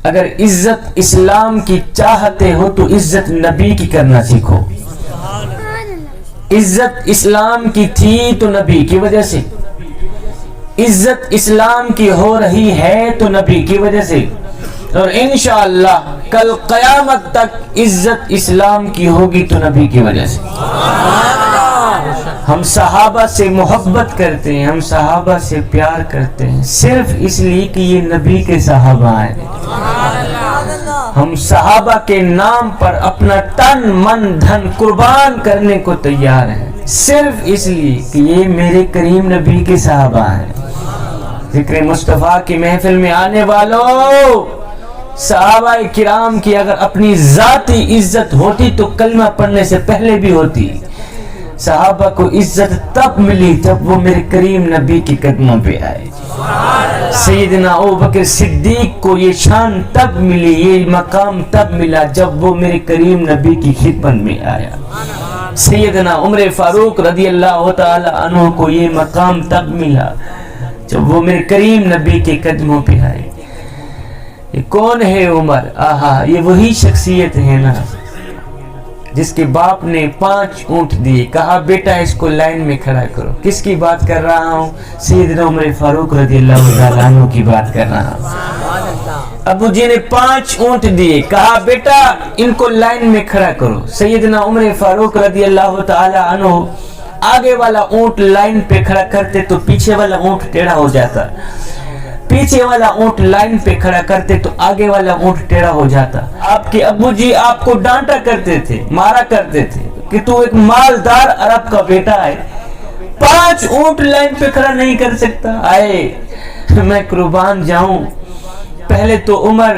اگر عزت اسلام کی چاہتے ہو تو عزت نبی کی کرنا سیکھو. عزت اسلام کی تھی تو نبی کی وجہ سے، عزت اسلام کی ہو رہی ہے تو نبی کی وجہ سے، اور انشاءاللہ کل قیامت تک عزت اسلام کی ہوگی تو نبی کی وجہ سے. ہم صحابہ سے محبت کرتے ہیں، ہم صحابہ سے پیار کرتے ہیں صرف اس لیے کہ یہ نبی کے صحابہ ہیں. ہم صحابہ کے نام پر اپنا تن من دھن قربان کرنے کو تیار ہیں صرف اس لیے کہ یہ میرے کریم نبی کے صحابہ ہیں. ذکر مصطفیٰ کی محفل میں آنے والوں، صحابہ کرام کی اگر اپنی ذاتی عزت ہوتی تو کلمہ پڑھنے سے پہلے بھی ہوتی. صحابہ کو عزت تب ملی جب وہ میرے کریم نبی کے قدموں پہ آئے. سیدنا ابوبکر صدیق کو یہ شان تب ملی، یہ مقام تب ملا جب وہ میرے کریم نبی کی خدمت میں آیا. سیدنا عمر فاروق رضی اللہ تعالی عنہ کو یہ مقام تب ملا جب وہ میرے کریم نبی کے قدموں پہ آئے. یہ کون ہے عمر؟ آہا، یہ وہی شخصیت ہے نا جس کے باپ نے 5 اونٹ دیے، کہا بیٹا اس کو لائن میں کھڑا کرو. کس کی بات کر رہا ہوں؟ سیدنا عمر فاروق رضی اللہ عنہ کی بات کر رہا ہوں. ابو جی نے 5 اونٹ دیے، کہا بیٹا ان کو لائن میں کھڑا کرو. سیدنا عمر فاروق رضی اللہ تعالی عنہ آگے والا اونٹ لائن پہ کھڑا کرتے تو پیچھے والا اونٹ ٹیڑھا ہو جاتا، پیچھے والا اونٹ لائن پہ کھڑا کرتے تو آگے والا اونٹ ٹیڑھا ہو جاتا. آپ کے ابو جی آپ کو ڈانٹا کرتے تھے، مارا کرتے تھے کہ تو ایک مالدار عرب کا بیٹا ہے، 5 اونٹ لائن پہ کھڑا نہیں کر سکتا. آئے میں قربان جاؤں، پہلے تو عمر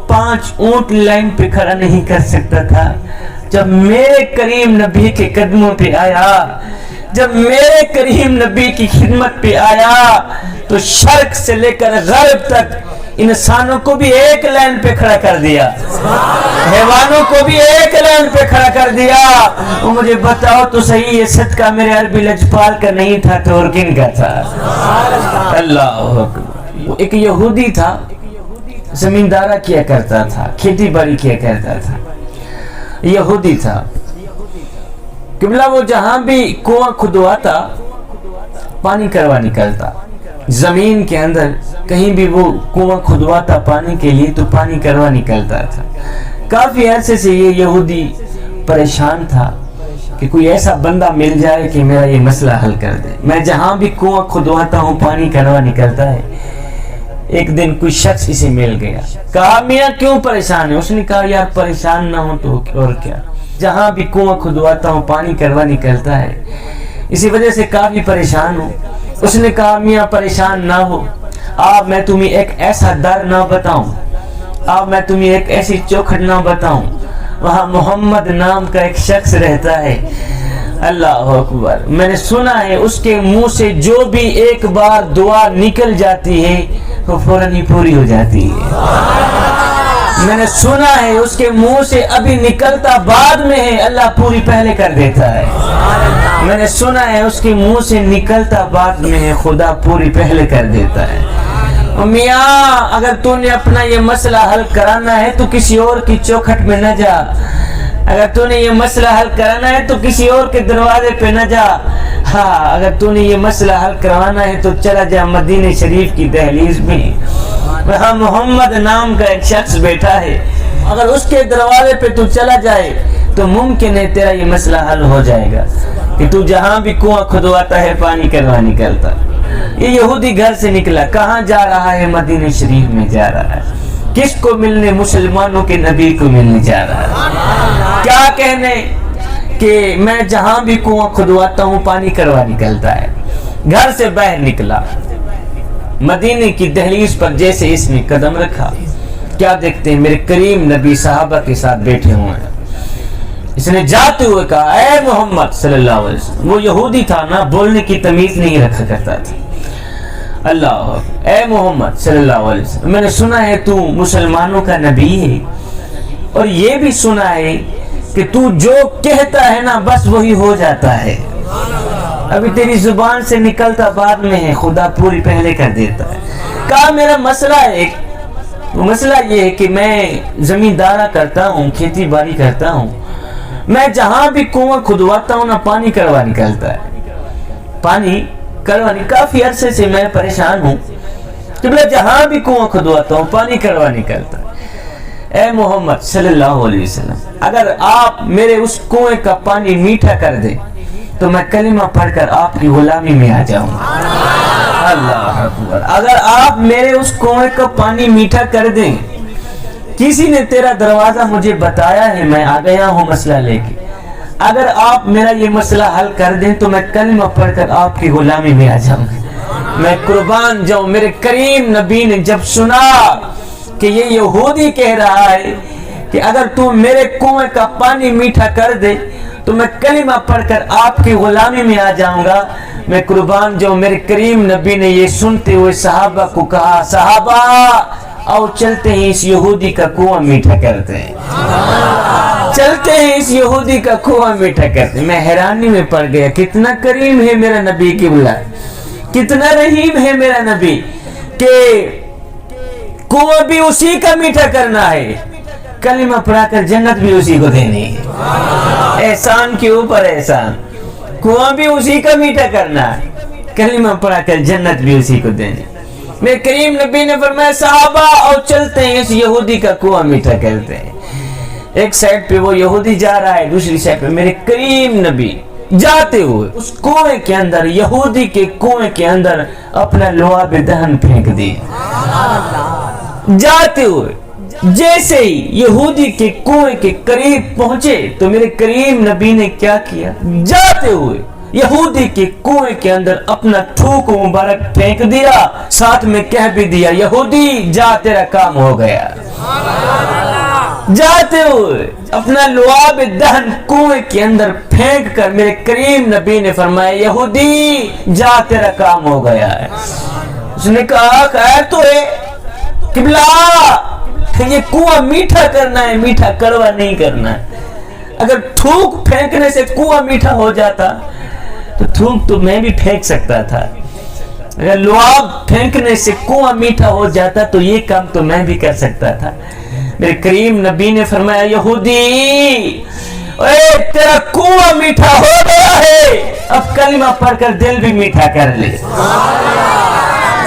5 اونٹ لائن پہ کھڑا نہیں کر سکتا تھا. جب میرے کریم نبی کے قدموں پہ آیا، جب میرے کریم نبی کی خدمت پہ آیا تو شرق سے لے کر غرب تک انسانوں کو بھی ایک لائن پہ کھڑا کر دیا، حیوانوں کو بھی ایک لائن پہ کھڑا کر دیا. مجھے بتاؤ تو صحیح، یہ صدقہ میرے عربی لجپال کا نہیں تھا تو اور کن کا تھا؟ اللہ اکبر. ایک یہودی تھا، زمیندارہ کیا کرتا تھا، کھیتی باڑی کیا کرتا تھا، یہودی تھا. قبلہ وہ جہاں بھی کنواں کھدواتا پانی کروا نکلتا، زمین کے اندر کہیں بھی وہ کنواں کھدواتا پانی کے لیے تو پانی کروا نکلتا تھا. کافی عرصے سے یہ یہودی پریشان تھا کہ کوئی ایسا بندہ مل جائے کہ میرا یہ مسئلہ حل کر دے. میں جہاں بھی کنواں کھدواتا ہوں پانی کروا نکلتا ہے. ایک دن کوئی شخص اسے مل گیا، کہا میاں کیوں پریشان ہے؟ اس نے کہا یار پریشان نہ ہو تو اور کیا، جہاں بھی کنواں کھدواتا ہوں پانی کروا نکلتا ہے، اسی وجہ سے کافی پریشان ہوں. اس نے کہا میاں پریشان نہ ہو، آپ میں تمہیں ایک ایسا در نہ بتاؤں، آپ میں تمہیں ایک ایسی چوکھٹ نہ بتاؤں، وہاں محمد نام کا ایک شخص رہتا ہے. اللہ اکبر. میں نے سنا ہے اس کے منہ سے جو بھی ایک بار دعا نکل جاتی ہے وہ فوراً ہی پوری ہو جاتی ہے. میں نے سنا ہے اس کے منہ سے ابھی نکلتا بعد میں ہے، اللہ پوری پہلے کر دیتا ہے. میں نے سنا ہے اس کے منہ سے نکلتا بعد میں ہے، خدا پوری پہلے کر دیتا ہے. میاں اگر تو نے اپنا یہ مسئلہ حل کرانا ہے تو کسی اور کی چوکھٹ میں نہ جا، اگر تو نے یہ مسئلہ حل کرانا ہے تو کسی اور کے دروازے پہ نہ جا. ہاں اگر تو نے یہ مسئلہ حل کروانا ہے تو چلا جا مدینہ شریف کی دہلیز میں، وہاں محمد نام کا ایک شخص بیٹھا ہے، اگر اس کے دروازے پہ تو چلا جائے تو ممکن ہے تیرا یہ مسئلہ حل ہو جائے گا کہ تو جہاں بھی کنواں کھدواتا ہے پانی کروا نکلتا. یہ یہودی گھر سے نکلا، کہاں جا رہا ہے؟ مدینہ شریف میں جا رہا ہے. کس کو ملنے؟ مسلمانوں کے نبی کو ملنے جا رہا ہے. کیا کہنے کہ میں جہاں بھی کنواں کھدواتا ہوں پانی کروا نکلتا ہے. گھر سے باہر نکلا، مدینے کی دہلیز پر جیسے اس نے قدم رکھا، کیا دیکھتے ہیں میرے کریم نبی صحابہ کے ساتھ بیٹھے ہوئے ہیں. اس نے جاتے ہوئے کہا اے محمد صلی اللہ علیہ وسلم. وہ یہودی تھا نا، بولنے کی تمیز نہیں رکھا کرتا تھا. اللہ اے محمد صلی اللہ علیہ وسلم، میں نے سنا ہے تو مسلمانوں کا نبی ہے، اور یہ بھی سنا ہے کہ تو جو کہتا ہے نا بس وہی ہو جاتا ہے. ابھی تیری زبان سے نکلتا بعد میں ہے، خدا پوری پہلے کر دیتا ہے. کہا میرا مسئلہ ہے وہ مسئلہ یہ ہے کہ میں زمیندارہ کرتا ہوں، کھیتی باڑی کرتا ہوں، میں جہاں بھی کنواں کھدواتا ہوں نا پانی کڑوا نکلتا ہے، پانی کڑوا کافی عرصے سے میں پریشان ہوں کہ میں جہاں بھی کنواں کھدواتا ہوں پانی کڑوا نکلتا ہے۔ اے محمد صلی اللہ علیہ وسلم، اگر آپ میرے اس کنویں کا پانی میٹھا کر دیں تو میں کلمہ پڑھ کر آپ کی غلامی میں آ جاؤں گا۔ اللہ اکبر، اگر آپ میرے اس کنویں کا پانی میٹھا کر دیں، کسی نے تیرا دروازہ مجھے بتایا ہے، میں آ گیا ہوں مسئلہ لے کے، اگر آپ میرا یہ مسئلہ حل کر دیں تو میں کلمہ پڑھ کر آپ کی غلامی میں آ جاؤں گا، میں قربان جاؤں۔ میرے کریم نبی نے جب سنا کہ یہ یہودی کہہ رہا ہے کہ اگر تو میرے کنویں کا پانی میٹھا کر دے تو میں کلمہ پڑھ کر آپ کی غلامی میں آ جاؤں گا، میں قربان جاؤں۔ میرے کریم نبی نے یہ سنتے ہوئے صحابہ کو کہا، صحابہ آؤ چلتے ہیں اس یہودی کا کنواں میٹھا کرتے ہیں، چلتے ہیں اس یہودی کا کنواں میٹھا کرتے ہیں۔ میں حیرانی میں پڑ گیا، کتنا کریم ہے میرا نبی قبلہ، کتنا رحیم ہے میرا نبی کہ کنواں بھی اسی کا میٹھا کرنا ہے، کلمہ پڑھا کر جنت بھی اسی کو دینی ہے۔ احسان کے اوپر احسان، کنواں بھی اسی کا میٹھا کرنا ہے، کلمہ پڑھا کر جنت بھی اسی کو دینی۔ میرے کریم نبی نے فرمایا، صحابہ اور چلتے ہیں اس یہودی کا کنواں میٹھا کرتے ہیں۔ ایک سائڈ پہ وہ یہودی جا رہا ہے، دوسری سائڈ پہ میرے کریم نبی جاتے ہوئے اس کنویں کے اندر، یہودی کے کنویں کے اندر اپنا لعاب دہن پھینک دی۔ جاتے ہوئے جیسے ہی یہودی کے کنویں کے قریب پہنچے تو میرے کریم نبی نے کیا کیا، جاتے ہوئے یہودی کے کنویں کے اندر اپنا تھوک مبارک پھینک دیا، ساتھ میں کہہ بھی دیا، یہودی جا تیرا کام ہو گیا۔ جاتے ہوئے اپنا لعاب دہن کنویں کے اندر پھینک کر میرے کریم نبی نے فرمایا، یہودی جا تیرا کام ہو گیا ہے۔ اس نے کہا، خیر تو ہے قبلہ، یہ کنواں میٹھا کرنا ہے، میٹھا کڑوا نہیں کرنا ہے۔ اگر تھوک پھینکنے سے کنواں میٹھا ہو جاتا تو تھوک تو میں بھی پھینک سکتا تھا، اگر لعاب پھینکنے سے کنواں میٹھا ہو جاتا تو یہ کام تو میں بھی کر سکتا تھا۔ میرے کریم نبی نے فرمایا، یہودی اے تیرا کنواں میٹھا ہو گیا ہے، اب کلمہ پڑھ کر دل بھی میٹھا کر لے۔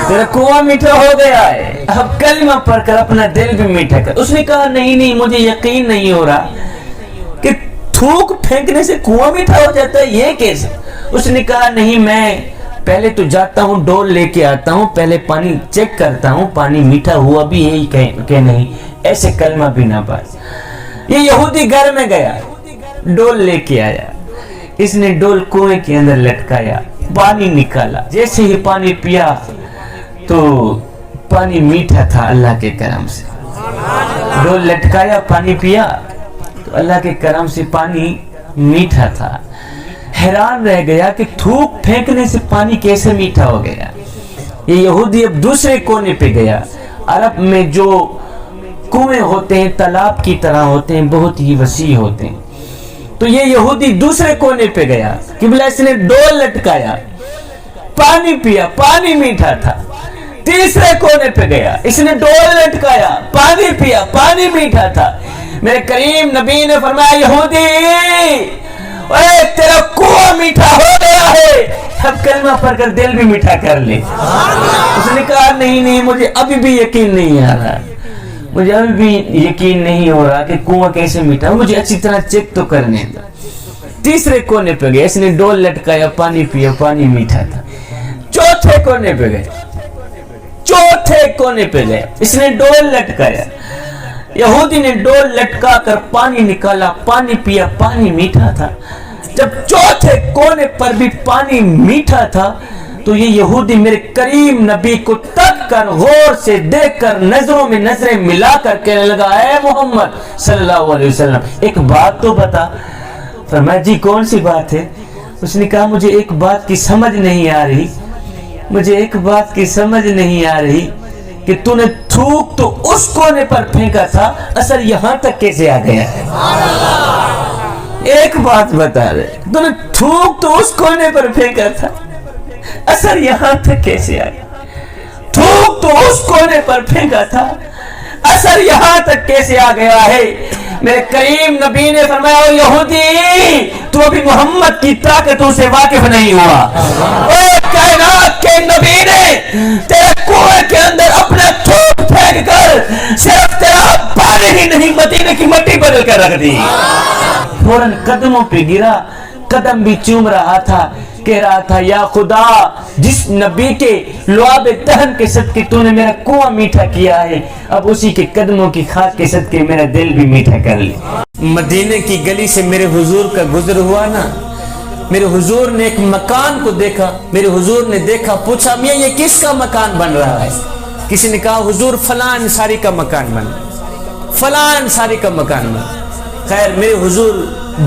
تیرا کنواں میٹھا ہو گیا ہے، اب کلمہ پڑھ کر اپنا دل بھی میٹھا کر۔ اس نے کہا، نہیں مجھے یقین نہیں ہو رہا کہ تھوک پھینکنے سے کنواں میٹھا ہو جاتا ہے، یہ کیسے؟ اس نے کہا، نہیں میں پہلے تو جاتا ہوں ڈول لے کے آتا ہوں، پہلے پانی چیک کرتا ہوں پانی میٹھا ہوا بھی ہے کہ نہیں، ایسے کلمہ بھی نہ پڑھ۔ یہ یہودی گھر میں گیا، ڈول لے کے آیا، اس نے ڈول کنویں کے اندر لٹکایا، پانی نکالا، جیسے ہی پانی پیا تو پانی میٹھا تھا اللہ کے کرم سے۔ ڈول لٹکایا، پانی پیا تو اللہ کے کرم سے پانی میٹھا تھا۔ حیران رہ گیا کہ تھوک پھینکنے سے پانی کیسے میٹھا ہو گیا۔ یہ یہودی اب دوسرے کونے پہ گیا۔ عرب میں جو کنویں ہوتے ہیں تالاب کی طرح ہوتے ہیں، بہت ہی وسیع ہوتے ہیں، تو یہ یہودی دوسرے کونے پہ گیا، قبلہ اس نے ڈول لٹکایا، پانی پیا، پانی میٹھا تھا۔ تیسرے کونے پہ گیا، اس نے ڈول لٹکایا، پانی پیا، پانی میٹھا تھا۔ میرے کریم نبی نے فرمایا، یہودی اے تیرا کنواں میٹھا ہو گیا ہے، اب کلمہ پڑھ کر دل بھی میٹھا کر لے۔ اس نے کہا، نہیں مجھے ابھی بھی یقین نہیں آ رہا، مجھے ابھی بھی یقین نہیں ہو رہا کہ کنواں کیسے میٹھا، مجھے اچھی طرح چیک تو کرنے دو۔ تیسرے کونے پہ گیا، اس نے ڈول لٹکایا، پانی پیا، پانی میٹھا تھا۔ چوتھے کونے پہ گئے، چوتھے کونے پہ گئے، اس نے ڈول لٹکایا، یہودی نے ڈول لٹکا کر پانی نکالا، پانی پیا، پانی میٹھا تھا۔ جب چوتھے کونے پر بھی پانی میٹھا تھا تو یہ یہودی میرے کریم نبی کو تک کر غور سے دیکھ کر نظروں میں نظریں ملا کر کہنے لگا، اے محمد صلی اللہ علیہ وسلم ایک بات تو بتا۔ فرمایا، جی کون سی بات ہے؟ اس نے کہا، مجھے ایک بات کی سمجھ نہیں آ رہی، مجھے ایک بات کی سمجھ نہیں آ رہی کہ تو نے تھوک تو اس کونے پر پھینکا تھا، اثر یہاں تک کیسے آ گیا ہے؟ ایک بات بتا رہے، تو نے تھوک تو اس کونے پر پھینکا تھا، اثر یہاں تک کیسے آ گیا؟ تھوک تو اس کونے پر پھینکا تھا، اثر یہاں تک کیسے آ گیا ہے؟ میرے کریم نبی نے فرمایا او یہودی تو ابھی محمد کی طاقتوں سے واقف نہیں ہوا۔ او کائنات کے نبی نے تیرے کنویں کے اندر اپنا تھوک پھینک کر صرف تیرا پانی ہی نہیں مدینے کی مٹی بدل کر رکھ دی۔ فوراً قدموں پہ گرا، قدم بھی چوم رہا تھا، کہہ رہا تھا یا خدا جس نبی کے لعاب دہن کے صدقے تو نے میرا کنواں میٹھا کیا ہے، اب اسی کے قدموں کی خاک کے صدقے میرا دل بھی میٹھا کر لے۔ مدینے کی گلی سے میرے حضور کا گزر ہوا نا، میرے حضور نے ایک مکان کو دیکھا، میرے حضور نے دیکھا، پوچھا میاں یہ کس کا مکان بن رہا ہے؟ کسی نے کہا حضور فلاں انصاری کا مکان بن رہا ہے، فلاں انصاری کا مکان بن رہا ہے۔ خیر میرے حضور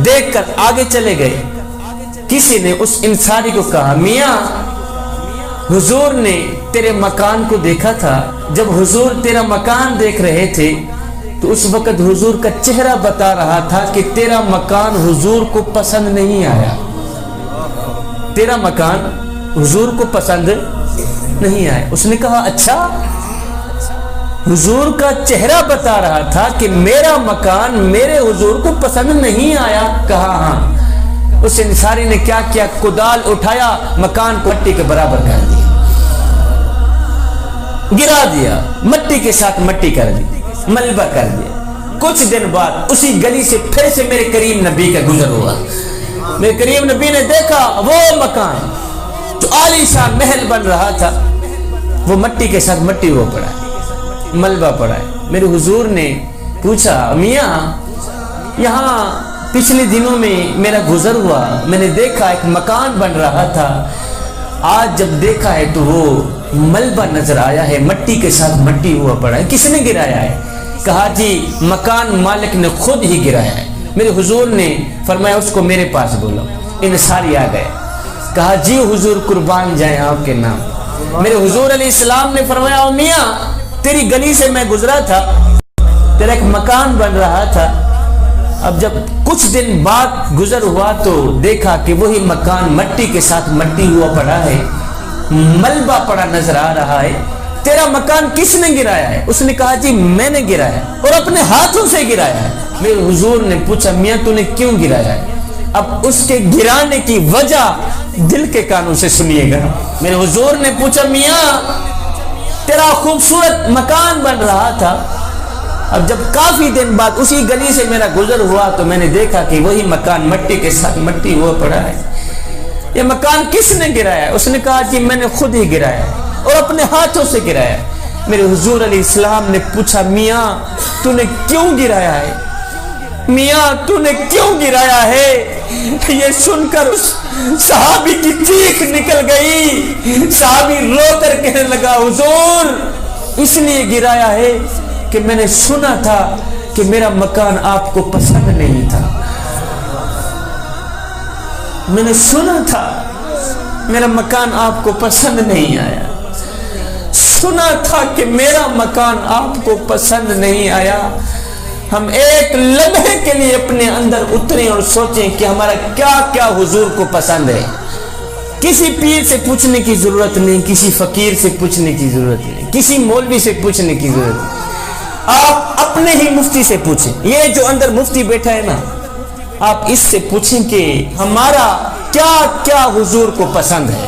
دیکھ کر آگے چلے گئے۔ کسی نے اس انصاری کو کہا میاں حضور نے تیرے مکان کو دیکھا تھا، جب حضور تیرا مکان دیکھ رہے تھے تو اس وقت حضور کا چہرہ بتا رہا تھا کہ تیرا مکان حضور کو پسند نہیں آیا، تیرا مکان حضور کو پسند نہیں آیا۔ اس نے کہا اچھا، حضور کا چہرہ بتا رہا تھا کہ میرا مکان میرے حضور کو پسند نہیں آیا؟ کہا ہاں۔ اس انصاری نے کیا کیا؟ کدال اٹھایا، مکان کو مٹی کے برابر کر دیا، گرا دیا، مٹی کے ساتھ مٹی کر دی، ملبہ کر دیا۔ کچھ دن بعد اسی گلی سے پھر سے میرے کریم نبی کا گزر ہوا۔ میرے کریم نبی نے دیکھا وہ مکان جو عالی شان محل بن رہا تھا، وہ مٹی کے ساتھ مٹی ہوا پڑا ہے، ملبہ پڑا ہے۔ میرے حضور نے پوچھا میاں یہاں پچھلے دنوں میں میرا گزر ہوا، میں نے دیکھا ایک مکان بن رہا تھا، آج جب دیکھا ہے تو وہ ملبہ نظر آیا ہے، مٹی کے ساتھ مٹی ہوا پڑا ہے، کس نے گرایا ہے؟ کہا جی مکان مالک نے خود ہی گرایا ہے۔ میرے حضور نے فرمایا اس کو میرے پاس بولو۔ انصاری آ گئے، کہا جی حضور قربان جائیں آپ کے نام۔ میرے حضور علیہ السلام نے فرمایا او میاں تیری گلی سے میں گزرا تھا، تیرا ایک مکان بن رہا تھا، اب جب کچھ دن بعد گزر ہوا تو دیکھا کہ وہی مکان مٹی کے ساتھ مٹی ہوا پڑا ہے، ملبہ پڑا نظر آ رہا ہے، تیرا مکان کس نے گرایا ہے؟ اس نے کہا جی میں نے گرایا اور اپنے ہاتھوں سے گرایا ہے۔ میرے حضور نے پوچھا میاں تو نے کیوں گرایا ہے؟ اب اس کے گرانے کی وجہ دل کے کانوں سے سنیے گا۔ میرے حضور نے پوچھا میاں تیرا خوبصورت مکان بن رہا تھا، اب جب کافی دن بعد اسی گلی سے میرا گزر ہوا تو میں نے دیکھا کہ وہی مکان مٹی کے ساتھ مٹی ہوا پڑا ہے، یہ مکان کس نے گرایا ہے؟ اس نے کہا کہ میں نے خود ہی گرایا اور اپنے ہاتھوں سے گرایا۔ میرے حضور علیہ السلام نے پوچھا میاں تو نے کیوں گرایا ہے؟ میاں تو نے کیوں گرایا ہے؟ یہ سن کر اس صحابی کی چیخ نکل گئی، صحابی رو کر کہنے لگا حضور اس لیے گرایا ہے کہ میں نے سنا تھا کہ میرا مکان آپ کو پسند نہیں تھا، میں نے سنا تھا میرا مکان آپ کو پسند نہیں آیا، سنا تھا کہ میرا مکان آپ کو پسند نہیں آیا۔ ہم ایک لمحے کے لیے اپنے اندر اتریں اور سوچیں کہ ہمارا کیا کیا حضور کو پسند ہے۔ کسی پیر سے پوچھنے کی ضرورت نہیں، کسی فقیر سے پوچھنے کی ضرورت نہیں، کسی مولوی سے پوچھنے کی ضرورت نہیں، آپ اپنے ہی مفتی سے پوچھیں۔ یہ جو اندر مفتی بیٹھا ہے نا، آپ اس سے پوچھیں کہ ہمارا کیا کیا حضور کو پسند ہے،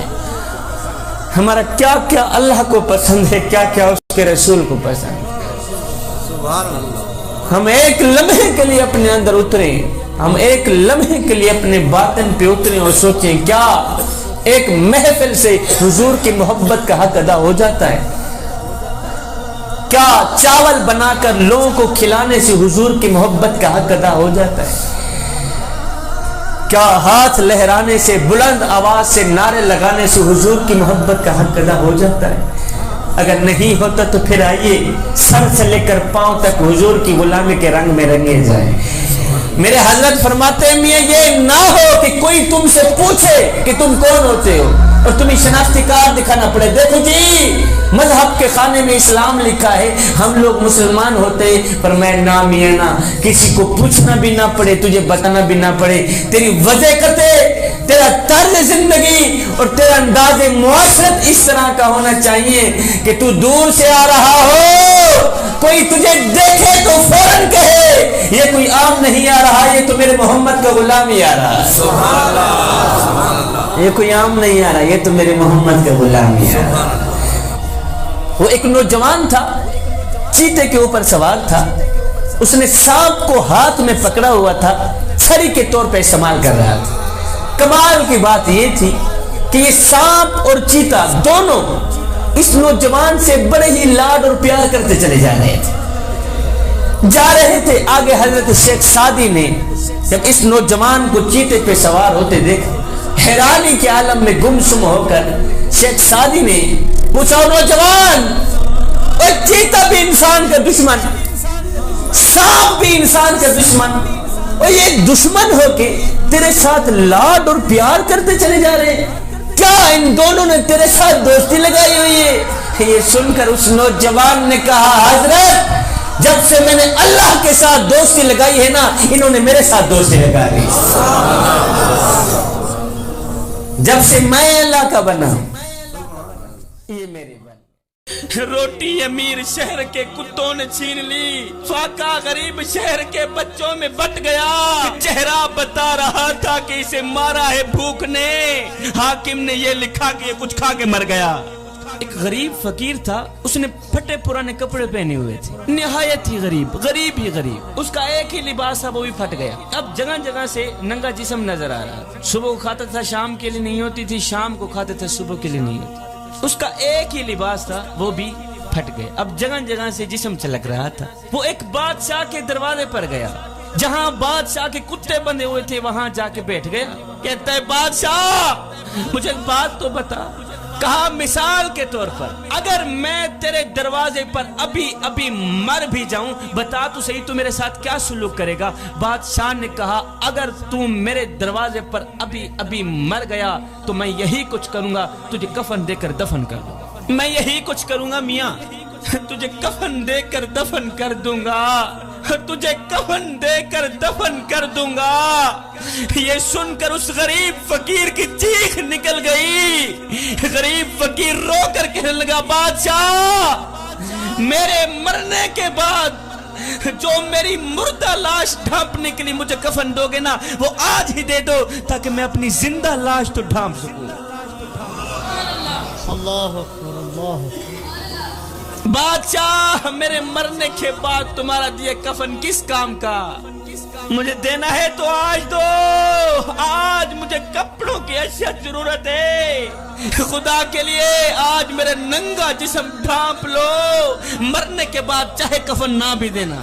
ہمارا کیا کیا اللہ کو پسند ہے، کیا کیا اس کے رسول کو پسند ہے۔ ہم ایک لمحے کے لیے اپنے اندر اتریں، ہم ایک لمحے کے لیے اپنے باطن پہ اتریں اور سوچیں کیا ایک محفل سے حضور کی محبت کا حق ادا ہو جاتا ہے؟ کیا چاول بنا کر لوگوں کو کھلانے سے حضور کی محبت کا حق ادا ہو جاتا ہے؟ کیا ہاتھ لہرانے سے، بلند آواز سے نعرے لگانے سے حضور کی محبت کا حق ادا ہو جاتا ہے؟ اگر نہیں ہوتا تو پھر آئیے سر سے لے کر پاؤں تک حضور کی غلامی کے رنگ میں رنگے جائیں۔ میرے حضرت فرماتے ہیں میاں یہ نہ ہو کہ کوئی تم سے پوچھے کہ تم کون ہوتے ہو اور تمہیں شناختی کارڈ دکھانا پڑے، دیکھو جی مذہب کے خانے میں اسلام لکھا ہے، ہم لوگ مسلمان ہوتے، پر میں نہ میاں نہ، کسی کو پوچھنا بھی نہ پڑے، تجھے بتانا بھی نہ پڑے، تیری وجہ کتے تیرا طرز زندگی اور تیرا انداز معاشرت اس طرح کا ہونا چاہیے کہ تو دور سے آ رہا ہو، کوئی تجھے دیکھے تو فوراً کہے یہ کوئی عام نہیں آ رہا، یہ تو میرے محمد کا غلام ہی آ رہا ہے، یہ کوئی عام نہیں آ رہا، یہ تو میرے محمد کا غلام ہی آ رہا ہے۔ وہ ایک نوجوان تھا، چیتے کے اوپر سوار تھا، اس نے سانپ کو ہاتھ میں پکڑا ہوا تھا، چھری کے طور پہ استعمال کر رہا تھا۔ کمال کی بات یہ تھی کہ یہ سانپ اور چیتا دونوں اس نوجوان سے بڑے ہی لاڈ اور پیار کرتے چلے جا رہے تھے۔ آگے حضرت شیخ سعدی نے جب اس نوجوان کو چیتے پہ سوار ہوتے دیکھ حیرانی کے عالم میں گمسم ہو کر شیخ سعدی نے پوچھا، نوجوان، اور چیتا بھی انسان کا دشمن، سانپ بھی انسان کا دشمن، اور یہ دشمن ہو کے تیرے ساتھ لاڈ اور پیار کرتے چلے جا رہے ہیں، کیا ان دونوں نے تیرے ساتھ دوستی لگائی ہوئی ہے؟ یہ سن کر اس نوجوان نے کہا، حضرت جب سے میں نے اللہ کے ساتھ دوستی لگائی ہے نا، انہوں نے میرے ساتھ دوستی لگا دی، جب سے میں اللہ کا بنا یہ میری بات۔ روٹی امیر شہر کے کتوں نے چھین لی، فاقہ غریب شہر کے بچوں میں بٹ گیا، چہرہ بتا رہا تھا کہ اسے مارا ہے بھوک نے، حاکم نے یہ لکھا کہ یہ کچھ کھا کے مر گیا۔ ایک غریب فقیر تھا، اس نے پھٹے پرانے کپڑے پہنے ہوئے تھے، نہایت ہی غریب ہی غریب، اس کا ایک ہی لباس تھا، وہ بھی پھٹ گیا۔ اب جگہ جگہ سے ننگا جسم نظر آ رہا تھا، صبح کو کھاتا تھا شام کے لیے نہیں ہوتی تھی، شام کو کھاتے تھے صبح کے لیے نہیں ہوتی، اس کا ایک ہی لباس تھا، وہ بھی پھٹ گئے۔ اب جگہ جگہ سے جسم چلک رہا تھا۔ وہ ایک بادشاہ کے دروازے پر گیا، جہاں بادشاہ کے کتے بندھے ہوئے تھے وہاں جا کے بیٹھ گیا۔ کہتا ہے، بادشاہ مجھے ایک بات تو بتا۔ کہا، مثال کے طور پر اگر میں تیرے دروازے پر ابھی مر بھی جاؤں، بتا تو صحیح تو میرے ساتھ کیا سلوک کرے گا؟ بادشاہ نے کہا، اگر تو میرے دروازے پر ابھی مر گیا تو میں یہی کچھ کروں گا، تجھے کفن دے کر دفن کر دوں گا۔ میں یہی کچھ کروں گا میاں، تجھے کفن دے کر دفن کر دوں گا، تجھے کفن دے کر دفن کر دوں گا۔ یہ سن کر اس غریب فقیر کی چیخ نکل گئی۔ غریب فقیر رو کر کہنے لگا، بادشاہ میرے مرنے کے بعد جو میری مردہ لاش ڈھانپنے کے لیے مجھے کفن دو گے نا، وہ آج ہی دے دو تاکہ میں اپنی زندہ لاش تو ڈھانپ سکوں۔ اللہ اکبر، اللہ اکبر۔ بادشاہ میرے مرنے کے بعد تمہارا دیے کفن کس کام کا؟ مجھے دینا ہے تو آج دو، آج مجھے کپڑوں کی اشد ضرورت ہے، خدا کے لیے آج میرے ننگا جسم ڈھانپ لو، مرنے کے بعد چاہے کفن نہ بھی دینا۔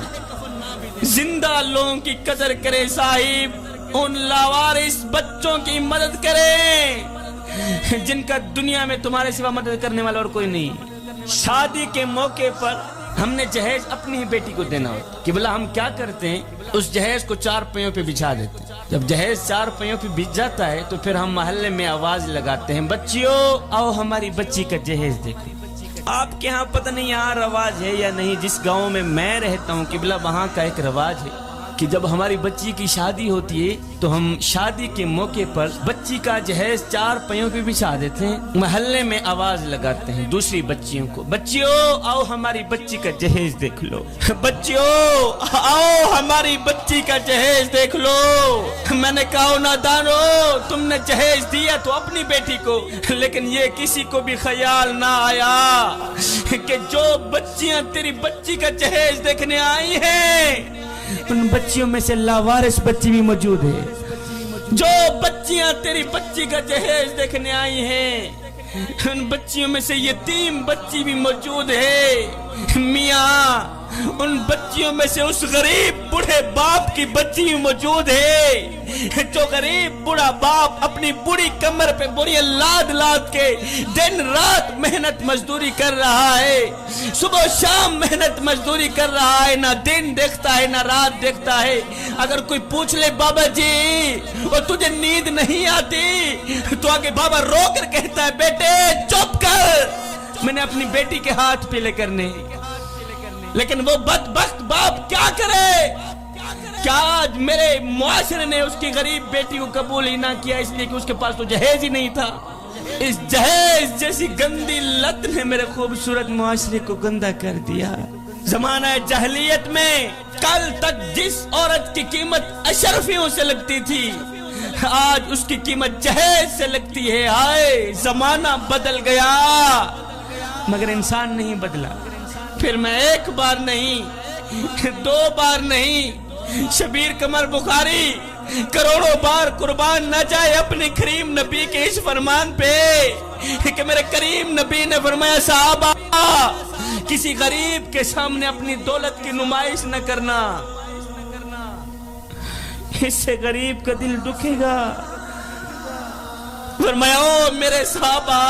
زندہ لوگوں کی قدر کرے صاحب، ان لاوارث بچوں کی مدد کریں جن کا دنیا میں تمہارے سوا مدد کرنے والا اور کوئی نہیں۔ شادی کے موقع پر ہم نے جہیز اپنی ہی بیٹی کو دینا ہوتا کہ بلا ہم کیا کرتے ہیں، اس جہیز کو 4 پہیوں پہ بچھا دیتے ہیں۔ جب جہیز 4 پہیوں پہ بچھ جاتا ہے تو پھر ہم محلے میں آواز لگاتے ہیں، بچیوں آؤ ہماری بچی کا جہیز دیکھو۔ آپ کے ہاں پتہ نہیں یہاں رواج ہے یا نہیں، جس گاؤں میں میں رہتا ہوں قبلہ وہاں کا ایک رواج ہے کہ جب ہماری بچی کی شادی ہوتی ہے تو ہم شادی کے موقع پر بچی کا جہیز 4 پہیوں پہ بچھا دیتے ہیں، محلے میں آواز لگاتے ہیں دوسری بچیوں کو، بچیوں آؤ ہماری بچی کا جہیز دیکھ لو، بچیوں آؤ ہماری بچی کا جہیز دیکھ لو۔ میں نے کہا، نادانو تم نے جہیز دیا تو اپنی بیٹی کو، لیکن یہ کسی کو بھی خیال نہ آیا کہ جو بچیاں تیری بچی کا جہیز دیکھنے آئی ہیں ان بچیوں میں سے لاوارث بچی بھی موجود ہے۔ جو بچیاں تیری بچی کا جہیز دیکھنے آئی ہیں ان بچیوں میں سے یتیم بچی بھی موجود ہے۔ میاں ان بچیوں میں سے اس غریب بوڑھے باپ کی بچی بھی موجود ہے، جو غریب بوڑھا باپ اپنی بوڑھی کمر پہ بوریاں لاد لاد کے دن رات محنت مزدوری کر رہا ہے، صبح شام محنت مزدوری کر رہا ہے، نہ دن دیکھتا ہے نہ رات دیکھتا ہے۔ اگر کوئی پوچھ لے، بابا جی اور تجھے نیند نہیں آتی، تو آگے بابا رو کر کہتا ہے، بیٹے چپ کر، میں نے اپنی بیٹی کے ہاتھ پیلے کرنے۔ لیکن وہ بدبخت باپ کیا کرے؟ کیا آج میرے معاشرے نے اس کی غریب بیٹی کو قبول ہی نہ کیا اس لیے کہ اس کے پاس تو جہیز ہی نہیں تھا؟ اس جہیز جیسی گندی لت نے میرے خوبصورت معاشرے کو گندا کر دیا۔ زمانہ جاہلیت میں کل تک جس عورت کی قیمت اشرفیوں سے لگتی تھی آج اس کی قیمت جہیز سے لگتی ہے۔ آئے زمانہ بدل گیا مگر انسان نہیں بدلا۔ پھر میں ایک بار نہیں 2 بار نہیں شبیر قمر بخاری کروڑوں بار قربان نہ جائے اپنے کریم نبی کے اس فرمان پہ کہ میرے کریم نبی نے فرمایا صحابہ کسی غریب کے سامنے اپنی دولت کی نمائش نہ کرنا، اس سے غریب کا دل دکھے گا۔ فرمایا او میرے صحابہ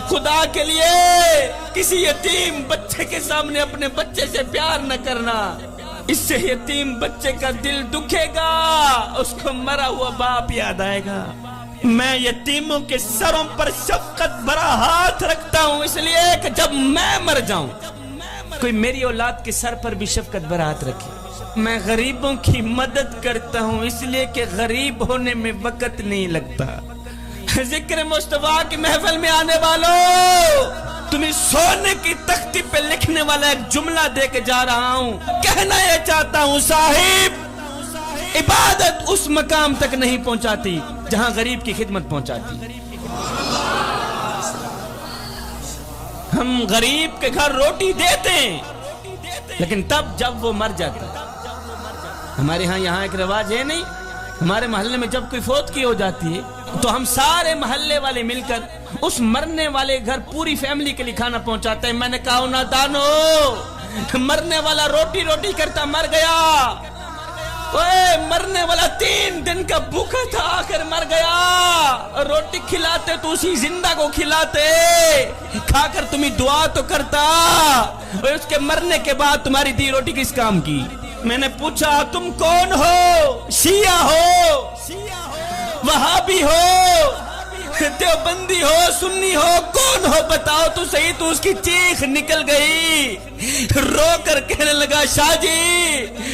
خدا کے لیے کسی یتیم بچے کے سامنے اپنے بچے سے پیار نہ کرنا، اس سے یتیم بچے کا دل دکھے گا، اس کو مرا ہوا باپ یاد آئے گا۔ میں یتیموں کے سروں پر شفقت بھرا ہاتھ رکھتا ہوں اس لیے کہ جب میں مر جاؤں کوئی میری اولاد کے سر پر بھی شفقت بھرا ہاتھ رکھے۔ میں غریبوں کی مدد کرتا ہوں اس لیے کہ غریب ہونے میں وقت نہیں لگتا۔ ذکر مصطفیٰ کی محفل میں آنے والوں تمہیں سونے کی تختی پہ لکھنے والا ایک جملہ دے کے جا رہا ہوں، کہنا یہ چاہتا ہوں صاحب عبادت اس مقام تک نہیں پہنچاتی جہاں غریب کی خدمت پہنچاتی۔ ہم غریب کے گھر روٹی دیتے ہیں لیکن تب جب وہ مر جاتا ہے۔ ہمارے ہاں یہاں ایک رواج ہے نہیں، ہمارے محلے میں جب کوئی فوت کی ہو جاتی ہے تو ہم سارے محلے والے مل کر اس مرنے والے گھر پوری فیملی کے لیے کھانا پہنچاتے ہیں۔ میں نے کہا نہ دانو مرنے والا روٹی روٹی کرتا مر گیا، اوے مرنے والا 3 دن کا بھوکا تھا آخر مر گیا، روٹی کھلاتے تو اسی زندہ کو کھلاتے، کھا کر تمہیں دعا تو کرتا، اس کے مرنے کے بعد تمہاری دی روٹی کس کام کی؟ میں نے پوچھا تم کون ہو؟ شیعہ ہو، وہابی ہو، دیوبندی ہو، سنی ہو، کون ہو بتاؤ تو صحیح۔ تو اس کی چیخ نکل گئی، رو کر کہنے لگا شاہ جی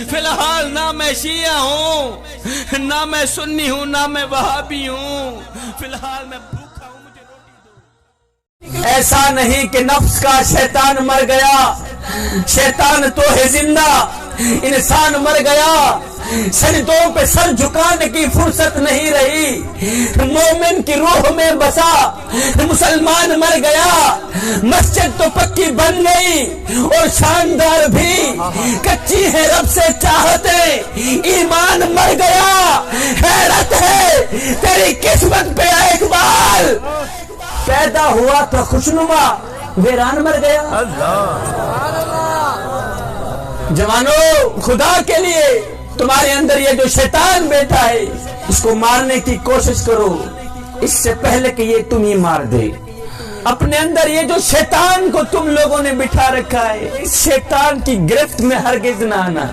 فی الحال نہ میں شیعہ ہوں نہ میں سنی ہوں نہ میں وہابی ہوں، فی الحال میں بھوکا ہوں، مجھے روٹی دو۔ ایسا نہیں کہ نفس کا شیطان مر گیا، شیطان تو ہے زندہ، انسان مر گیا، سجدوں پہ سر جھکانے کی فرصت نہیں رہی، مومن کی روح میں بسا مسلمان مر گیا، مسجد تو پکی بن گئی اور شاندار بھی کچی ہے رب سے چاہتے، ایمان مر گیا، حیرت ہے تیری قسمت پہ اقبال، پیدا ہوا تو خوشنما ویران مر گیا۔ جوانوں خدا کے لیے تمہارے اندر یہ جو شیطان بیٹھا ہے اس کو مارنے کی کوشش کرو اس سے پہلے کہ یہ تمہیں مار دے۔ اپنے اندر یہ جو شیطان کو تم لوگوں نے بٹھا رکھا ہے اس شیطان کی گرفت میں ہرگز نہ آنا،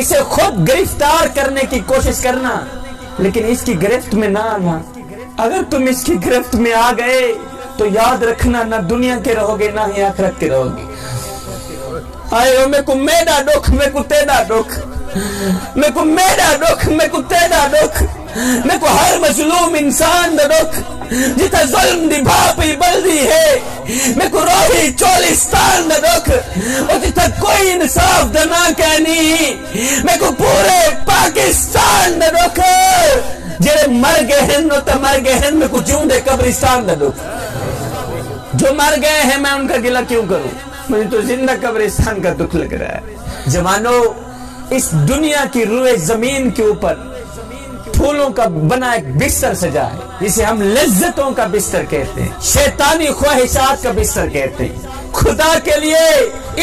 اسے خود گرفتار کرنے کی کوشش کرنا لیکن اس کی گرفت میں نہ آنا۔ اگر تم اس کی گرفت میں آ گئے تو یاد رکھنا نہ دنیا کے رہو گے نہ ہی آخرت کے رہو گے۔ آئے میں کو میرا دکھ میں کو تیرا دکھ، میں کو میرا دکھ میں کو تیرا دکھ، میں کو ہر مظلوم انسان دا دکھ جتا ظلم دی بھاپی بلدی ہے، میں کو روحی چولستان دا دکھ اور جتا کوئی انصاف دا نہ کہنی، میں کو پورے پاکستان دا دکھ جڑے مر گئے ہیں نو تا مر گئے ہیں، میں کو جوندے قبرستان دا دکھ، جو مر گئے ہیں میں ان کا گلہ کیوں کروں، مجھے تو زندہ قبرستان کا دکھ لگ رہا ہے۔ جوانوں اس دنیا کی روئے زمین کے اوپر پھولوں کا بنا ایک بستر سجا ہے جسے ہم لذتوں کا بستر کہتے ہیں، شیطانی خواہشات کا بستر کہتے ہیں۔ خدا کے لیے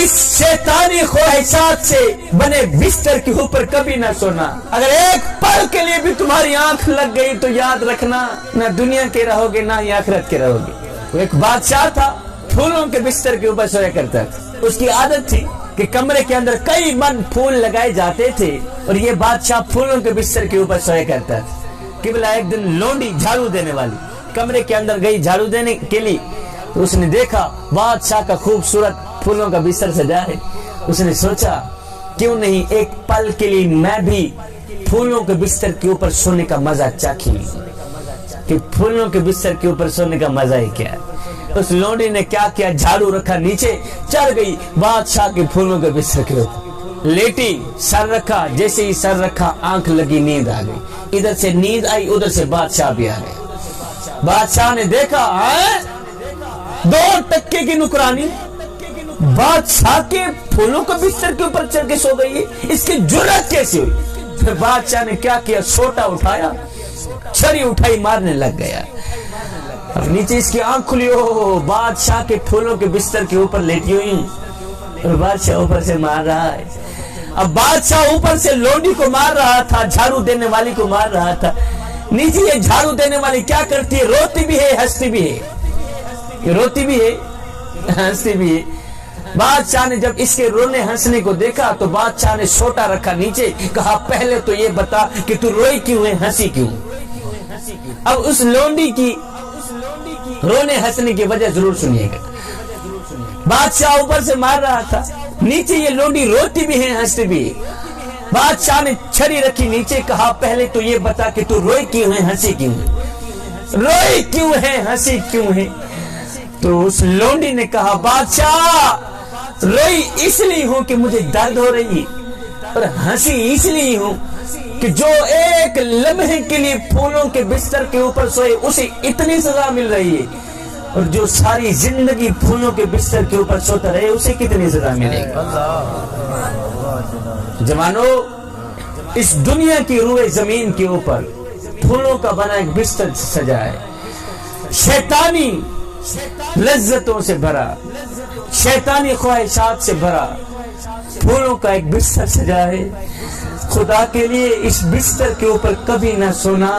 اس شیطانی خواہشات سے بنے بستر کے اوپر کبھی نہ سونا۔ اگر ایک پل کے لیے بھی تمہاری آنکھ لگ گئی تو یاد رکھنا نہ دنیا کے رہو گے نہ ہی آخرت کے رہو گے۔ وہ ایک بادشاہ تھا، پھولوں کے بستر کے اوپر سویا کرتا تھا، اس کی عادت تھی کہ کمرے کے اندر کئی من پھول لگائے جاتے تھے اور یہ بادشاہ پھولوں کے بستر کے اوپر سویا کرتا تھا۔ قبلہ ایک دن لونڈی جھاڑو دینے والی کمرے کے اندر گئی جھاڑو دینے کے لیے، تو اس نے دیکھا بادشاہ کا خوبصورت پھولوں کا بستر سجا ہے، اس نے سوچا کیوں نہیں ایک پل کے لیے میں بھی پھولوں کے بستر کے اوپر سونے کا مزہ چاکھی کہ پھولوں کے بستر کے اوپر سونے کا مزہ ہی کیا ہے۔ اس لونڈی نے کیا کیا، جھاڑو رکھا نیچے، چڑھ گئی بادشاہ کے پھولوں کے بستر کے اوپر، لیٹی، سر رکھا، جیسے ہی سر رکھا آنکھ لگی، نیند آ گئی، ادھر سے نیند آئی، ادھر سے بادشاہ بھی آ گیا۔ بادشاہ نے دیکھا 2 ٹکے کی نکرانی بادشاہ کے پھولوں کے بستر کے اوپر چڑھ کے سو گئی ہے، اس کی جرأت کیسی ہوئی؟ پھر بادشاہ نے کیا کیا، سوٹا اٹھایا، چھری اٹھائی، مارنے لگ گیا۔ اب نیچے اس کی آنکھ کھلی، ہو بادشاہ کے پھولوں کے بستر کے اوپر لیٹی ہوئی، اور بادشاہ اوپر سے مار رہا ہے۔ اب بادشاہ اوپر سے لونڈی کو مار رہا تھا، جھاڑو دینے والی کو مار رہا تھا۔ نیچے یہ جھاڑو دینے والی کیا کرتی ہے، روتی بھی ہے، ہنستی بھی ہے، یہ روتی بھی ہے، ہنستی بھی ہے۔ بادشاہ نے جب اس کے رونے ہنسنے کو دیکھا تو بادشاہ نے سوٹا رکھا نیچے، کہا پہلے تو یہ بتا کہ تو روئی کیوں ہے، ہنسی کیوں؟ اب اس لونڈی کی رونے ہنسنے کی وجہ ضرور سنیے گا۔ بادشاہ اوپر سے مار رہا تھا، نیچے یہ لونڈی روتی بھی ہے، ہنستی بھی ہے۔ بادشاہ نے چھری رکھی نیچے، کہا پہلے تو یہ بتا کہ تو روئی کیوں ہے، ہنسی کیوں ہے؟ روئی کیوں ہے، ہنسی کیوں ہے؟ تو اس لونڈی نے کہا بادشاہ روئی اس لیے ہوں کہ مجھے درد ہو رہی ہے، اور ہنسی اس لیے ہوں کہ جو ایک لمحے کے لیے پھولوں کے بستر کے اوپر سوئے اسے اتنی سزا مل رہی ہے، اور جو ساری زندگی پھولوں کے بستر کے اوپر سوتا رہے اسے کتنی سزا ملے گی۔ جوانو، اس دنیا کی روئے زمین کے اوپر پھولوں کا بنا ایک بستر سجا ہے، شیطانی لذتوں سے بھرا، شیطانی خواہشات سے بھرا پھولوں کا ایک بستر سجا ہے۔ خدا کے لیے اس بستر کے اوپر کبھی نہ سونا۔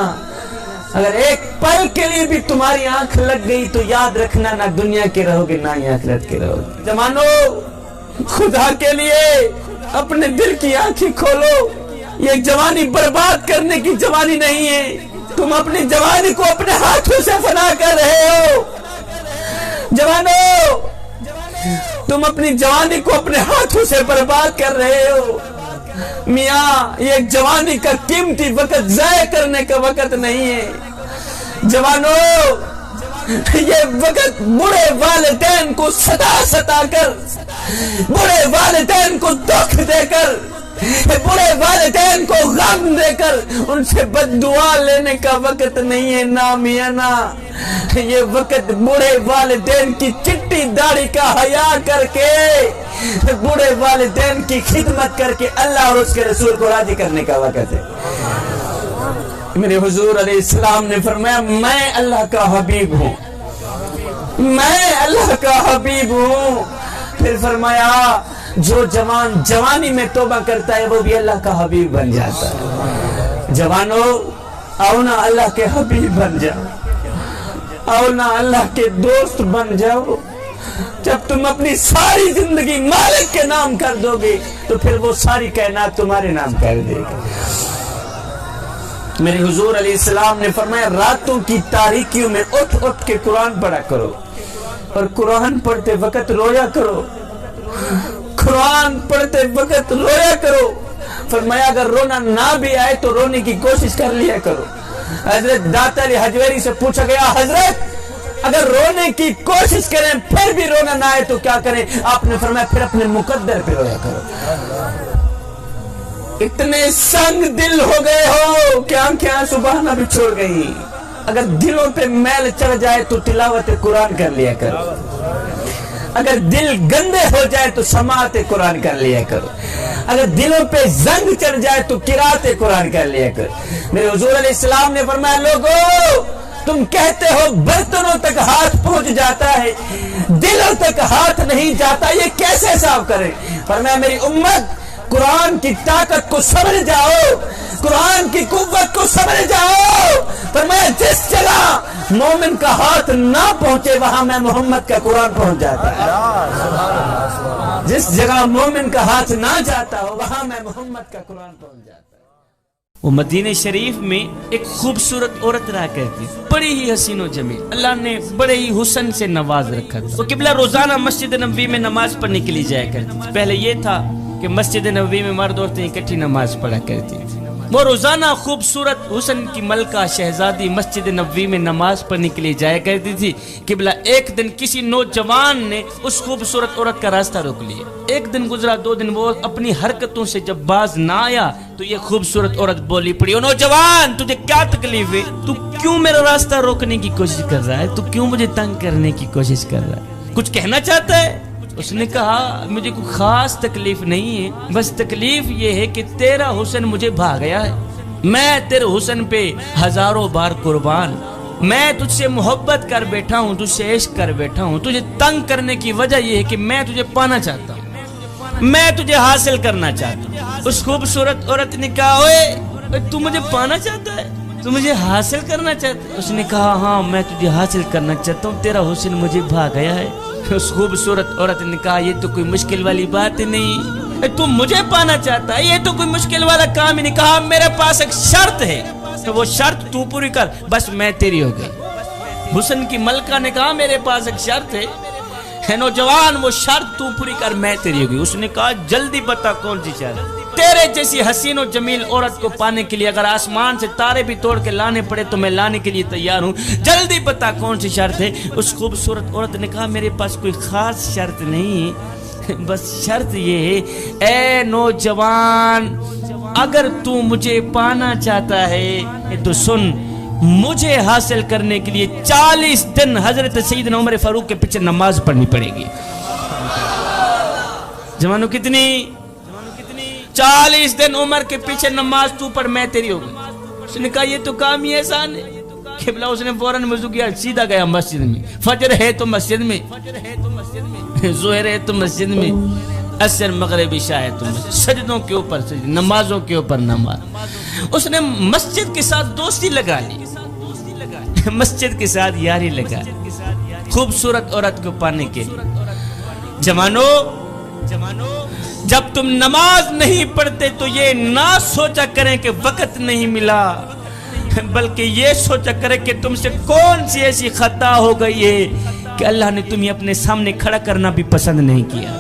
اگر ایک پل کے لیے بھی تمہاری آنکھ لگ گئی تو یاد رکھنا نہ دنیا کے رہو گے نہ ہی آخرت کے رہو گے۔ جوانو، خدا کے لیے اپنے دل کی آنکھیں کھولو، یہ جوانی برباد کرنے کی جوانی نہیں ہے۔ تم اپنی جوانی کو اپنے ہاتھوں سے فنا کر رہے ہو۔ جوانو، تم اپنی جوانی کو اپنے ہاتھوں سے برباد کر رہے ہو۔ میاں، یہ جوانی کا قیمتی وقت ضائع کرنے کا وقت نہیں ہے۔ جوانو، یہ وقت بڑے والدین کو ستا کر، بڑے والدین کو دکھ دے کر، بڑے والدین کو غم دے کر ان سے بد دعا لینے کا وقت نہیں ہے، نا میاں نا۔ یہ وقت بڑے والدین کی چٹی داڑھی کا حیا کر کے، بڑے والدین کی خدمت کر کے اللہ اور اس کے رسول کو راضی کرنے کا وقت ہے۔ میرے حضور علیہ السلام نے فرمایا میں اللہ کا حبیب ہوں، میں اللہ کا حبیب ہوں۔ پھر فرمایا جو جوان جوانی میں توبہ کرتا ہے وہ بھی اللہ کا حبیب بن جاتا ہے۔ جوانو، آؤ نا اللہ کے حبیب بن جاؤ، آؤ نا اللہ کے دوست بن جاؤ۔ جب تم اپنی ساری زندگی مالک کے نام کر دو گے تو پھر وہ ساری کائنات تمہارے نام کر دے گی۔ میرے حضور علیہ السلام نے فرمایا راتوں کی تاریکیوں میں اٹھ اٹھ کے قرآن پڑھا کرو، اور قرآن پڑھتے وقت رویا کرو، قرآن پڑھتے وقت رویا کرو۔ فرمایا اگر رونا نہ بھی آئے تو رونے کی کوشش کر لیا کرو۔ حضرت داتا علی حجویری سے پوچھا گیا حضرت اگر رونے کی کوشش کریں پھر بھی رونا نہ آئے تو کیا کریں؟ آپ نے فرمایا پھر اپنے مقدر پہ رویا کرو۔ اتنے سنگ دل ہو گئے ہو کہ آنکھیں آنسو بہانا بھی چھوڑ گئی۔ اگر دلوں پہ میل چڑھ جائے تو تلاوت قرآن کر لیا کرو، اگر دل گندے ہو جائے تو سماعت قرآن کر لیا کرو، اگر دلوں پہ زنگ چڑھ جائے تو قرات قرآن کر لیا کرو۔ میرے حضور علیہ السلام نے فرمایا لوگو تم کہتے ہو برتنوں تک ہاتھ پہنچ جاتا ہے، دلوں تک ہاتھ نہیں جاتا، یہ کیسے صاف کریں؟ فرمایا میری امت قرآن کی طاقت کو سمجھ جاؤ، قرآن کی قوت کو سمجھ جاؤ۔ فرمایا جس جگہ مومن کا ہاتھ نہ پہنچے وہاں میں محمد کا قرآن پہنچ جاتا ہے، جس جگہ مومن کا ہاتھ نہ جاتا ہو وہاں میں محمد کا قرآن پہنچ جاتا ہے۔ وہ مدینہ شریف میں ایک خوبصورت عورت رہا کرتی، بڑی ہی حسین و جمیل، اللہ نے بڑے ہی حسن سے نواز رکھا تھا۔ وہ قبلہ روزانہ مسجد نبوی میں نماز پڑھنے کے لیے جایا کرتی۔ پہلے یہ تھا کہ مسجد نبوی میں مرد عورتیں اکٹھی نماز پڑھا کرتی تھی. وہ روزانہ خوبصورت حسن کی ملکہ شہزادی مسجد نبوی میں نماز پڑھنے کے لیے جایا کرتی تھی. قبلہ ایک دن کسی نوجوان نے اس خوبصورت عورت کا راستہ روک لیا. ایک دن گزرا، 2 دن، وہ اپنی حرکتوں سے جب باز نہ آیا تو یہ خوبصورت عورت بولی پڑی، او نوجوان تجھے کیا تکلیف ہے؟ تو کیوں میرا راستہ روکنے کی کوشش کر رہا ہے؟ تو کیوں مجھے تنگ کرنے کی کوشش کر رہا ہے؟ کچھ کہنا چاہتا ہے؟ اس نے کہا مجھے کوئی خاص تکلیف نہیں ہے، بس تکلیف یہ ہے کہ تیرا حسن مجھے بھا گیا ہے. میں تیرے حسن پہ ہزاروں بار قربان. میں تجھ سے محبت کر بیٹھا ہوں، تجھ سے عشق کر بیٹھا ہوں. تجھے تنگ کرنے کی وجہ یہ ہے کہ میں تجھے پانا چاہتا ہوں، میں تجھے حاصل کرنا چاہتا ہوں. اس خوبصورت عورت نے کہا اوے تو مجھے پانا چاہتا ہے، تو مجھے حاصل کرنا چاہتا ہے؟ اس نے کہا ہاں میں تجھے حاصل کرنا چاہتا ہوں، تیرا حسن مجھے بھا گیا ہے. اس خوبصورت عورت نے کہا یہ تو کوئی مشکل والی بات نہیں، تو مجھے پانا چاہتا ہے، یہ تو کوئی مشکل والا کام ہی نہیں. کہا میرے پاس ایک شرط ہے، تو وہ شرط تو پوری کر، بس میں تیری ہو گئی. حسن کی ملکہ نے کہا میرے پاس ایک شرط ہے نوجوان، وہ شرط تو پوری کر، میں تیری ہو گئی. اس نے کہا جلدی بتا کون سی شرط؟ تیرے جیسی حسین و جمیل عورت کو پانے کے لیے اگر آسمان سے تارے بھی توڑ کے لانے پڑے تو میں لانے کے لیے تیار ہوں، جلدی بتا کون سی شرط ہے. اس خوبصورت عورت نے کہا میرے پاس کوئی خاص شرط نہیں، بس شرط یہ ہے اے نوجوان اگر تو مجھے پانا چاہتا ہے تو سن، مجھے حاصل کرنے کے لیے 40 دن حضرت سیدنا عمر فاروق کے پیچھے نماز پڑھنی پڑے گی. جوانوں کتنی؟ 40 دن عمر کے پیچھے نماز تو پڑھ، میں تیری ہو گئی. اس نے کہا یہ تو کام ہی احسان ہے. قبلہ اس نے فوراً وضو کیا، سیدھا گیا مسجد میں. فجر ہے تو مسجد میں، ظہر ہے تو مسجد میں، عصر مغرب عشاء ہے تو مسجد. سجدوں کے اوپر سجد، نمازوں کے اوپر نماز. اس نے مسجد کے ساتھ دوستی لگا لی، مسجد کے ساتھ یاری لگا خوبصورت عورت کو پانے کے لیے. جوانوں جب تم نماز نہیں پڑھتے تو یہ نہ سوچا کریں کہ وقت نہیں ملا، بلکہ یہ سوچا کریں کہ تم سے کون سی ایسی خطا ہو گئی ہے کہ اللہ نے تمہیں اپنے سامنے کھڑا کرنا بھی پسند نہیں کیا.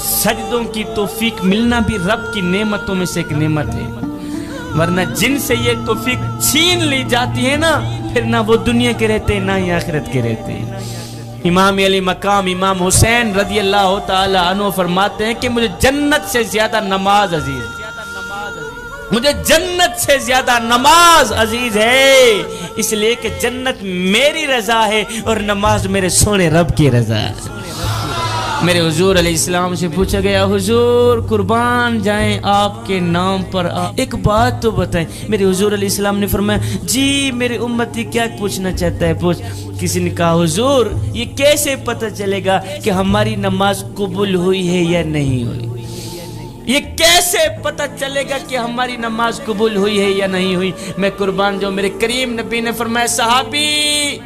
سجدوں کی توفیق ملنا بھی رب کی نعمتوں میں سے ایک نعمت ہے، ورنہ جن سے یہ توفیق چھین لی جاتی ہے نا، پھر نہ وہ دنیا کے رہتے نہ ہی آخرت کے رہتے. امام علی مقام امام حسین رضی اللہ تعالی عنہ فرماتے ہیں کہ مجھے جنت سے زیادہ نماز عزیز ہے، مجھے جنت سے زیادہ نماز عزیز ہے، اس لیے کہ جنت میری رضا ہے اور نماز میرے سونے رب کی رضا ہے. میرے حضور علیہ السلام سے پوچھا گیا حضور قربان جائیں آپ کے نام پر ایک بات تو بتائیں. میرے حضور علیہ السلام نے فرمایا جی میرے امتی کیا پوچھنا چاہتا ہے پوچھ. کسی نے کہا حضور یہ کیسے پتہ چلے گا کہ ہماری نماز قبول ہوئی ہے یا نہیں ہوئی؟ یہ کیسے پتہ چلے گا کہ ہماری نماز قبول ہوئی ہے یا نہیں ہوئی؟ میں قربان جو میرے کریم نبی نے فرمایا صحابی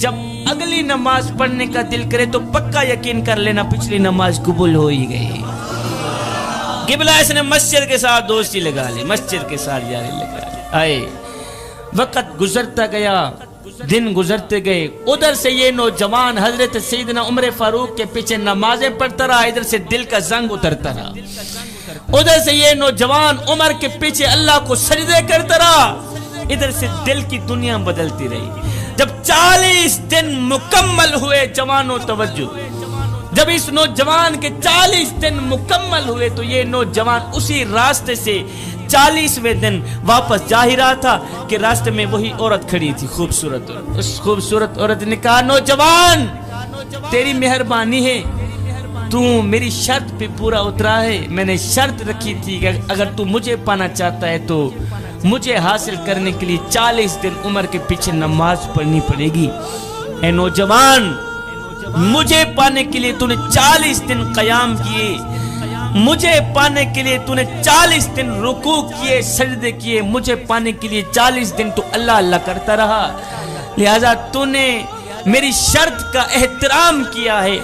جب اگلی نماز پڑھنے کا دل کرے تو پکا یقین کر لینا پچھلی نماز قبول ہو ہی گئی. قبلہ اس نے مسجد کے ساتھ دوستی لگا لی، مسجد کے ساتھ یاری لگا لی. آئے وقت گزرتا گیا، دن گزرتے گئے. ادھر سے یہ نوجوان حضرت سیدنا عمر فاروق کے پیچھے نمازیں پڑھتا رہا، ادھر سے دل کا زنگ اترتا رہا. ادھر سے یہ نوجوان عمر کے پیچھے اللہ کو سجدے کرتا رہا، ادھر سے دل کی دنیا بدلتی رہی. جب 40 دن مکمل ہوئے، جوانوں توجہ، جب اس نوجوان کے 40 دن مکمل ہوئے تو یہ نوجوان اسی راستے سے 40ویں دن واپس جا ہی رہا تھا کہ راستے میں وہی عورت کھڑی تھی، خوبصورت عورت. اس خوبصورت عورت نے کہا نوجوان تیری مہربانی ہے، تو میری شرط پہ پورا اترا ہے. میں نے شرط رکھی تھی کہ اگر تو مجھے پانا چاہتا ہے تو مجھے حاصل کرنے کے لیے 40 دن عمر کے پیچھے نماز پڑھنی پڑے گی. اے نوجوان مجھے پانے کے لیے تو نے 40 دن قیام کیے، مجھے پانے کے لیے تو نے 40 دن رکوع کیے، سجدے کیے، مجھے پانے کے لیے 40 دن تو اللہ اللہ کرتا رہا، لہذا تو نے میری شرط کا احترام کیا ہے.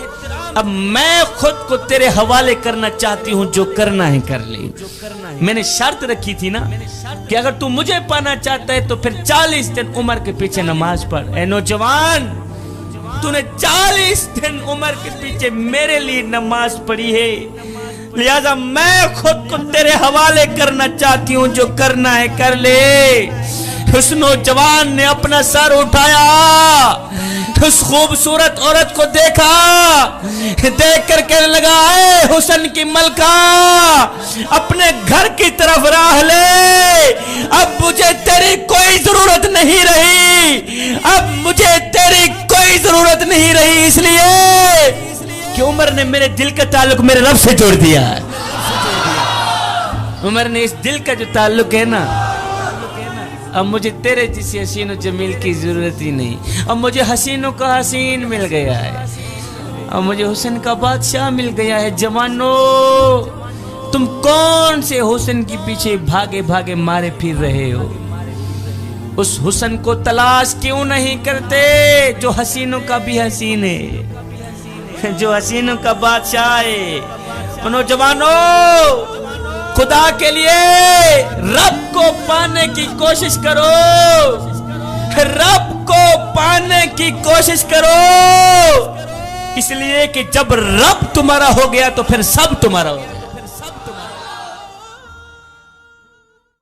اب میں خود کو تیرے حوالے کرنا چاہتی ہوں، جو کرنا ہے کر لے. میں نے شرط رکھی تھی نا کہ اگر تو مجھے پانا چاہتا ہے تو پھر 40 دن عمر کے پیچھے نماز پڑھ. اے نوجوان تو نے 40 دن عمر کے پیچھے میرے لیے نماز پڑھی ہے، لہذا میں خود کو تیرے حوالے کرنا چاہتی ہوں، جو کرنا ہے کر لے۔ اس نوجوان نے اپنا سر اٹھایا، اس خوبصورت عورت کو دیکھا، دیکھ کر کہنے لگا اے حسن کی ملکہ، اپنے گھر کی طرف راہ لے، اب مجھے تیری کوئی ضرورت نہیں رہی، اب مجھے تیری کوئی ضرورت نہیں رہی، اس لیے کہ عمر نے میرے دل کا تعلق میرے رب سے جوڑ دیا۔ عمر نے اس دل کا جو تعلق ہے نا، اب مجھے تیرے جیسی حسین و جمیل کی ضرورت ہی نہیں، اب مجھے حسینوں کا حسین مل گیا ہے، اب مجھے حسن کا بادشاہ مل گیا ہے۔ جوانو، تم کون سے حسن کی پیچھے بھاگے بھاگے مارے پھر رہے ہو؟ اس حسن کو تلاش کیوں نہیں کرتے جو حسینوں کا بھی حسین ہے، جو حسینوں کا بادشاہ ہے؟ نوجوانوں، خدا کے لیے رب کو پانے کی کوشش کرو، رب کو پانے کی کوشش کرو، اس لیے کہ جب رب تمہارا ہو گیا تو پھر سب تمہارا ہو گیا۔